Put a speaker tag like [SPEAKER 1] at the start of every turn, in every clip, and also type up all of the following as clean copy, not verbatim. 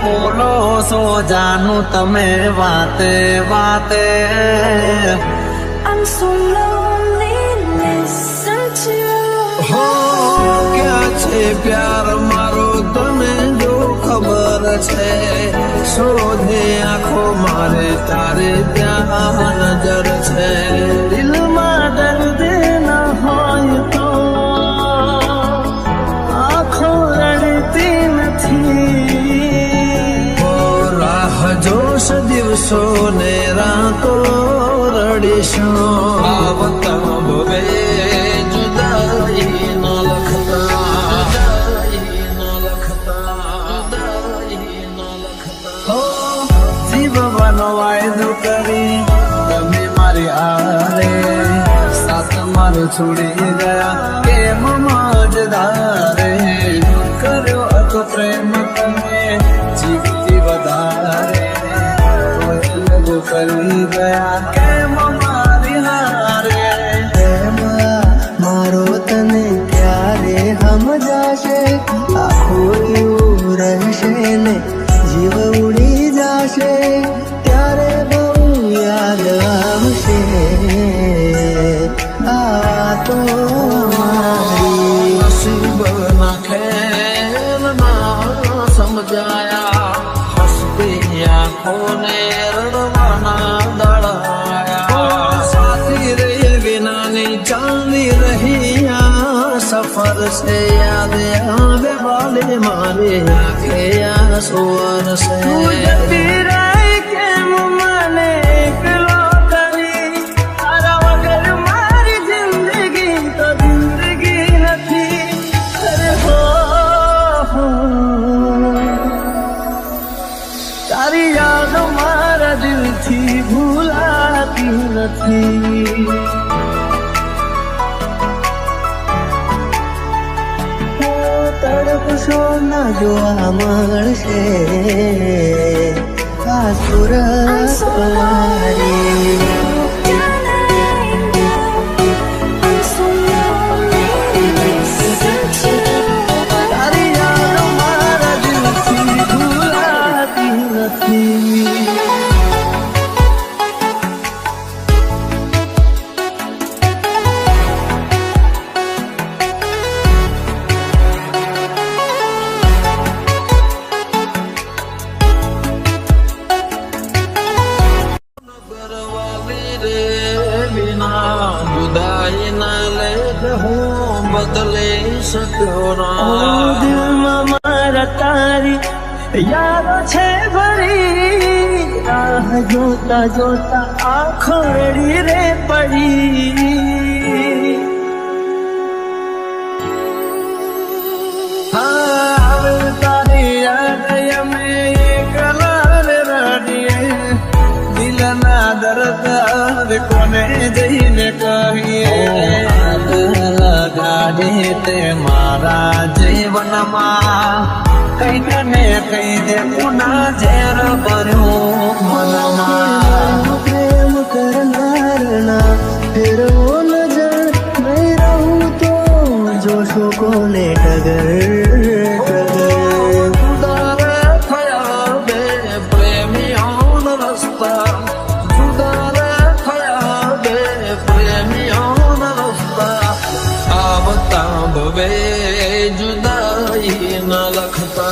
[SPEAKER 1] બોલો સો જાનું તમે વાતે વાતે.
[SPEAKER 2] I'm so lonely, listen to
[SPEAKER 1] હો ક્યાં છે પ્યાર મારો તને જો ખબર છે. શોધે આંખો મારે તારે ત્યાં નજર છે. દિલમાં દર્દ ન હોય તો આંખો રડતી નથી. રાહ જોશ દિવસો ને રાતો રડીશું. આવતા ભવે જુદાઈ ન લખતા. જીવવાનો વાયદો કરી તમે મારી આરે સાથ મારો છોડી ગયા કેમ મજદારે. કર્યો હતો પ્રેમ તમે જીવતી વધારે લગો કરી ગયા કેમ મારી હારે.
[SPEAKER 3] મારો તને ક્યારે સમજાશે આખો એવું રહેશે ને જીવ ઉડી જશે ત્યારે બહુ યાદ આવશે. આ તો મારી
[SPEAKER 1] નસીબ ના ખેલ ના સમજાયા. હસતી આંખોને રડવાના દળાયા. સાથી રહી વિનાની ચાલી રહી આ સફર છે. યાદ આવે વાલે મારે આંખે આ સુવર છે. જતી રહી કેમ મને એકલો કરી. તારા વગર મારી જિંદગી તો જિંદગી નથી. અરે હો તારી યાદ મારા દિલથી ભૂલાતી નથી.
[SPEAKER 3] તડપશો ના જોવા મળશે આ સુરત મારી.
[SPEAKER 2] I'm so lonely, listen to
[SPEAKER 1] તારી યાદ મારા દિલથી ભૂલાતી નથી. જુદાઈ ના લેખ હું બદલી શક્યો ના.
[SPEAKER 3] દિલમાં મારા તારી યાદો છે ભરી. રાહ જોતા જોતા આંખો રડી રે પડી.
[SPEAKER 1] આવે તારી યાદ અમે એકલા રડીએ. દિલના દર્દ કોને જઈને કહીએ. લગાડી તે મારા જીવનમાં કઈ ને કઈ દે પુના ઝેર ભર્યું મનમાં.
[SPEAKER 3] પ્રેમ કરનારના ફેરવો નજર નહીં રહું તો જોશો કોને ટગર ટગર.
[SPEAKER 1] જુદારે થયા બે પ્રેમીઓના રસ્તા. જુદારે થયા બે પ્રેમીઓના રસ્તા. આવતા ભવે જુદાઈ ન લખતા.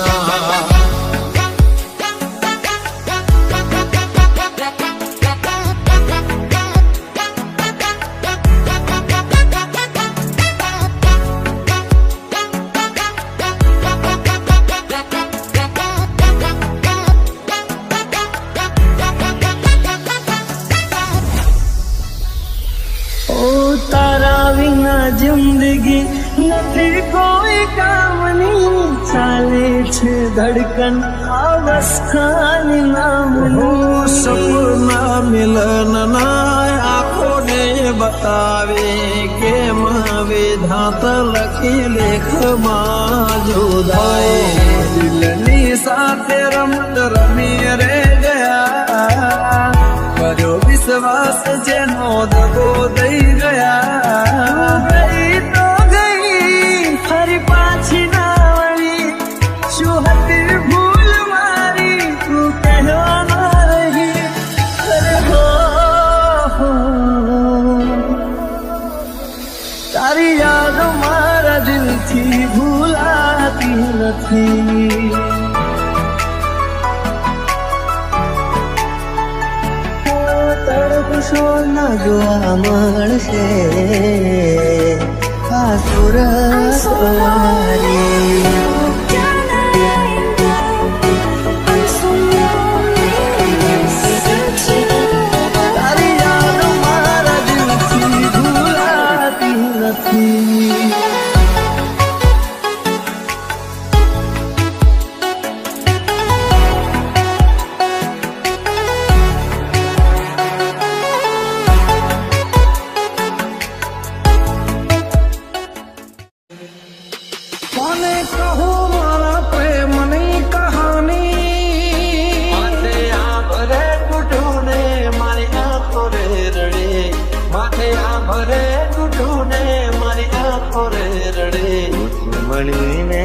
[SPEAKER 3] તારા વિના જિંદગી નથી કોઈ કામની. ચાલે છે ધડકન અવસ્થાની નામની.
[SPEAKER 1] સપના મિલનના આંખોને બતાવે કેમ વિધાત લખી લેખમાં જુદાઈ. દિલની સાથે રમત રમી રે ગયા. કર્યો વિશ્વાસ જેનો દગો દઈ ગયા.
[SPEAKER 3] ગઈ તો ગઈ ફરી પાછી ના વળી. શું હતી ભૂલ નથી. તડકશો ન જોવા મળશે આ સુરત વાળી.
[SPEAKER 2] I'm so lonely, listen to
[SPEAKER 3] તારી યાદ મારા દિલથી ભૂલાતી નથી. કોને કહું મારા પ્રેમની કહાની.
[SPEAKER 1] માથે આ ભરે ગુઢું ને મારી આંખો રે રડે. માથે આ ભરે ગુઢું ને મારી આંખો રે રડે.
[SPEAKER 3] મળીને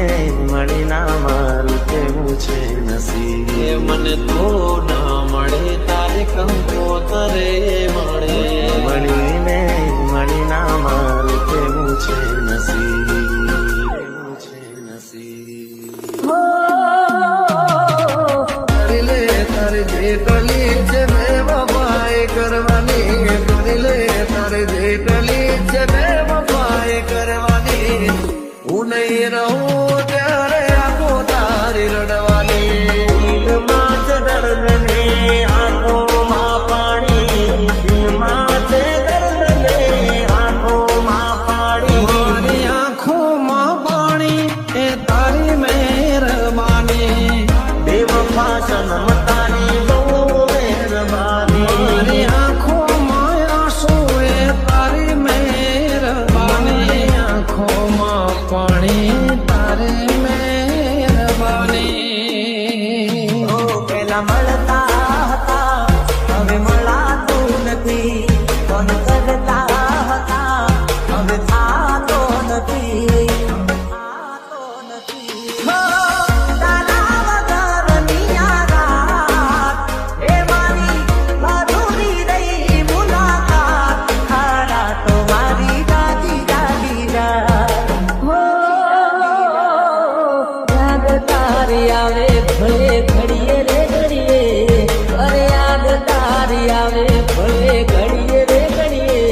[SPEAKER 3] મળી ના મારું કેવું છે નસીબ.
[SPEAKER 1] એ મને તો ના મળે તારે કંકોતરે મળે.
[SPEAKER 3] મળીને મળી ના મારું કેવું છે નસીબ. કેવું છે નસીબ. કરી લે તારે જે કલી છે ને વફાઈ કરવાની. કરી લે તારે જે કલી છે ને વફાઈ કરવાની. હું નહીં રહું ત્યારે આંખો તારી રડવાની. દિલમાં છે દર્દ ને આંખોમાં પાણી. દિલમાં છે દર્દ ને આંખોમાં પાણી.
[SPEAKER 1] મારી આંખોમાં પાણી એ તારી મહેરબાની.
[SPEAKER 3] બેવફા સનમ તારી બહુ મહેરબાની.
[SPEAKER 1] મારી આંખોમાં આંસુ એ તારી મહેરબાની. આંખોમાં પાણી તારી મહેરબાની.
[SPEAKER 3] ઓ પેલા મળતા હતા હવે મળાતું નથી. કોણ કરતા હતા હવે થાતો નથી. થાતો નથી. તારા વગરની આ રાત એ મારી અધૂરી રહી મુલાકાત. તારા તો મારી દાદી દાદી રાત.
[SPEAKER 4] યાદ તારી આવે ભલે ઘડીએ રે ઘડીએ. અરે યાદ તારી આવે ભલે ઘડીએ રે ઘડીએ.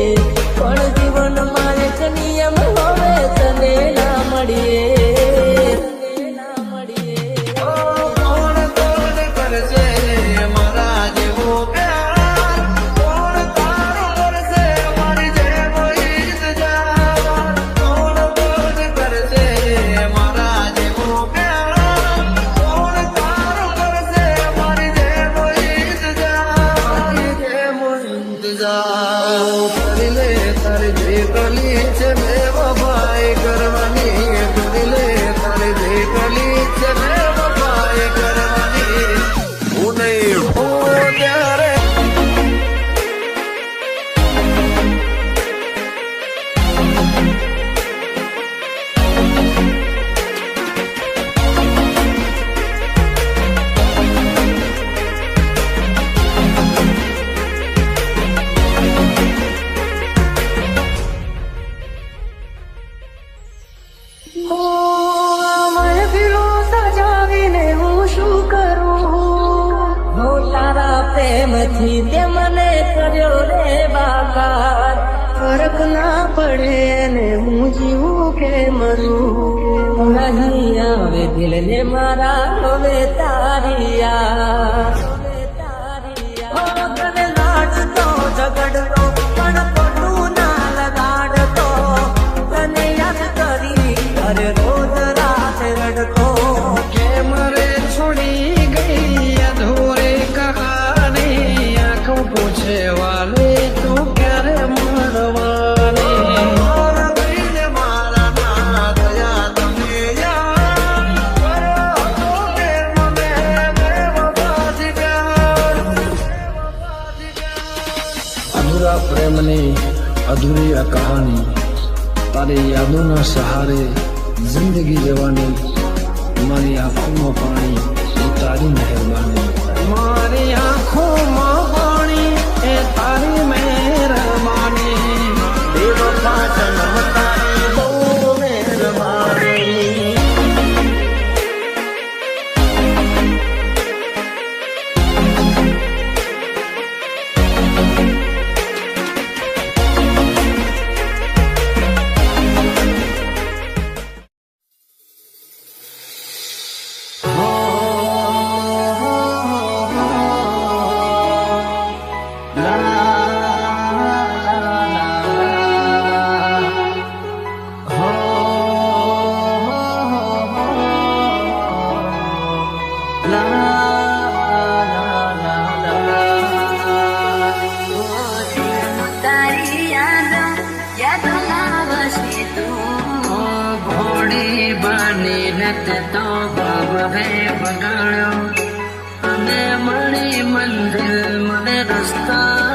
[SPEAKER 4] પણ જીવનમાં એક નિયમ હવે તને ના મળીએ. તને ના મળીએ.
[SPEAKER 3] કોણ કોણ કરશે મારા જેવો પ્યાર. કોણ તારો કરશે મારી જેવો ઇંતજાર. કોણ કોણ કરશે મારા જેવો પ્યાર. કોણ તારો કરશે મારી જેવો ઇંતજાર. મારી જેવો ઇંતજાર. કરી લે તારે જે કલી છે ને વફાઈ કરવાની. કરી લે તારે જે કલી છે ને વફાઈ કરવાની. હું નહીં હોઉં ત્યારે
[SPEAKER 4] મહેફિલો સજાવીને હું શું કરું. હું તારા પ્રેમથી તે મને કર્યો રે બાકાર. ફરક ના પડે ને હું જીવું કે મરું. નહીં આવે દિલને મારા હવે તારી યાદ. તને લાડતો ઝઘડતો પણ ખોટું ના લગાડતો. તને યાદ કરી અરે રોજ રાત રડતો.
[SPEAKER 1] કેમ રે છોડી ગઈ અધૂરે કહાની. આંખો પૂછે વાલે તું ક્યારે મળવાની.
[SPEAKER 3] મારા દિલ મારા ના દયા તમે યાર. કરો તો કે મને બેવફાથી પ્યાર. બેવફાથી પ્યાર.
[SPEAKER 1] અધૂરા પ્રેમની અધૂરી આ કહાની. તારી યાદોના સહારે જિંદગી જવાની. મારી આંખોમાં પાણી એ તારી મહેરબાની. મારી આંખોમાં પાણી એ તારી મહેરબાની.
[SPEAKER 3] બેવફા સનમ તારી બહુ મહેરબાની.
[SPEAKER 2] તારી યાદો લાવશે તું
[SPEAKER 4] ઘોડી બની નથી તો બાબરે બગાડ્યો અને મળી મંદિર મને રસ્તા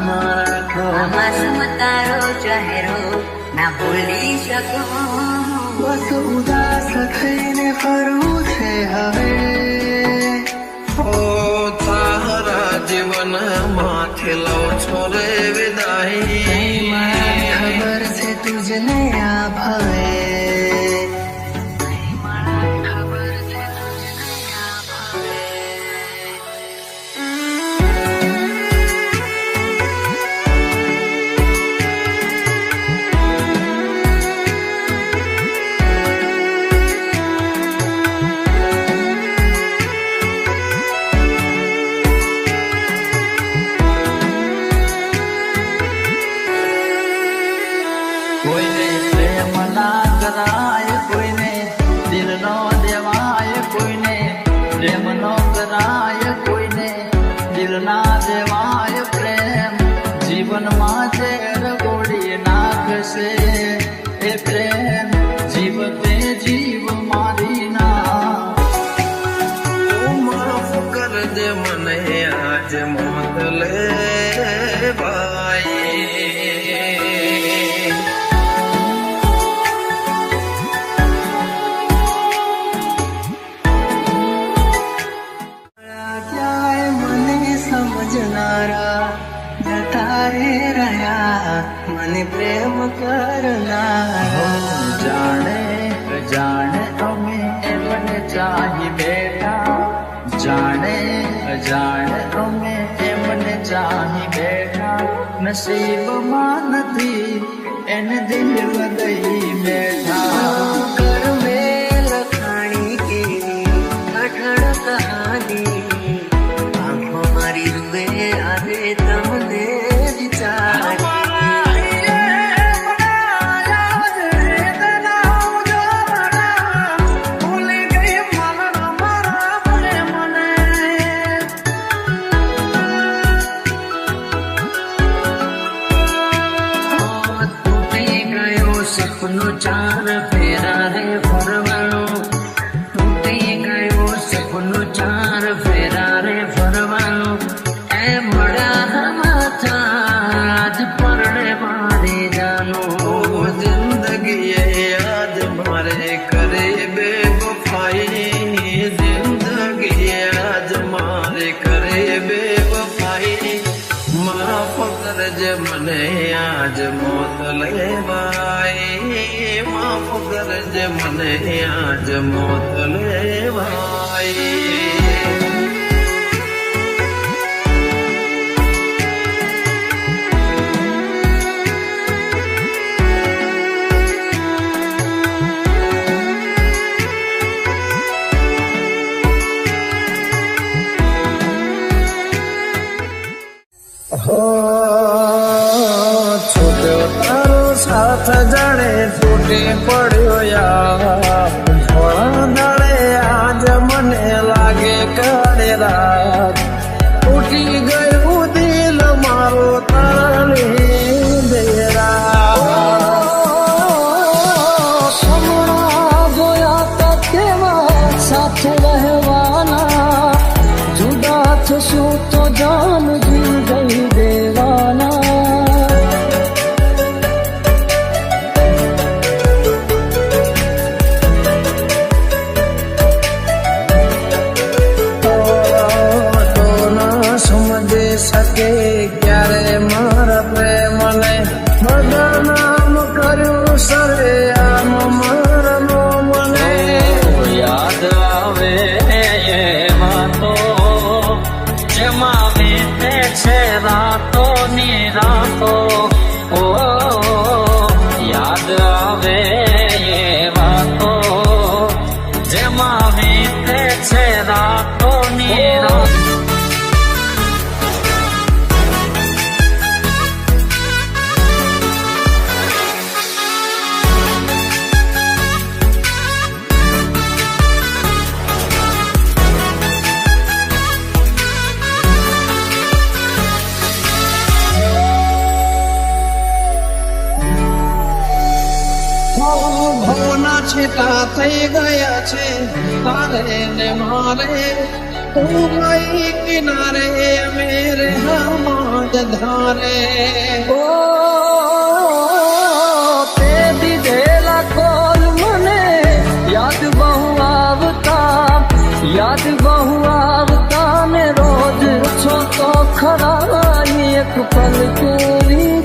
[SPEAKER 4] રાખો
[SPEAKER 2] આમાં તારો ચહેરો ના ભૂલી શકું
[SPEAKER 3] બસ ઉદાસ થઈને ફરવું છે હવે ઓ તારા જીવન માથે લઉં છો રે વિદાય ખબર છે તુજને આ ભાવે
[SPEAKER 4] કોઈને પ્રેમ ના કરાય કોઈને દિલ નો દેવાય કોઈને પ્રેમ નો કરાય કોઈને દિલ ના દેવાય પ્રેમ જીવનમાં ઝેર ગોળી નાખશે એ પ્રેમ જીવ તે જીવ મારી ના
[SPEAKER 3] તું માફ કરજે મને આજ મોત લે ભાઈ ક્યાંય મને સમજનારા જતા રે રહ્યા મને પ્રેમ કરનારા
[SPEAKER 4] જાણે જાણે અમે એમને ચાહી બેઠા જાણે અજાણે અમે એમને ચાહી બેઠા નસીબમાં નથી એને દિલ લગઈ બેઠા
[SPEAKER 3] કરમે લખાણી કેવી કઠણ કહાની આંખો મારી રૂએ આવે તમને વિચાર
[SPEAKER 4] સપનું ચાર ફેરા રે ફરવાનું તૂટી ગયું સપનું ચાર ફેરા રે ફરવાનું એ મળ્યા માથા આજ પરડે મારી જાનું
[SPEAKER 3] જિંદગી યાદ મારે કરે બેવફાઈ જિંદગી યાદ મારે કરે બેવફાઈ માફ કરજે મને આજ મોત લેવાય માફ કરજે મને આજ મોત લેવાય છૂટ્યો તારો સાથ જાણે તૂટી પડ્યો યાર થોડા દાડે આજ મને લાગે કાળે રાત તૂટી ગયું દિલ મારો તારી દેરા
[SPEAKER 4] સમણા જોયા તો કેવા સાથે રહેવાના જુદા થશું તો જાન જીવ દઈ દેવાના
[SPEAKER 3] તો ના સમજી શકે ક્યારે મારા પ્રેમને બદનામ કર્યું સરે આમ મારનો મને
[SPEAKER 4] યાદ આવે એમાં તો જેમાં વીતે છે રાતો ની રાતો ઓ યાદ આવે એમાં તો જેમાં વીતે છે રાતો ની રાતો
[SPEAKER 1] છેટા થઈ ગયા છે તારે ને મારે તું ગઈ કિનારે મેરે હમાદ ધારે
[SPEAKER 4] ઓ તે દીધેલા કોલ મને યાદ બહુ આવતા ને રોજ છો તો ખરા એક પલ તું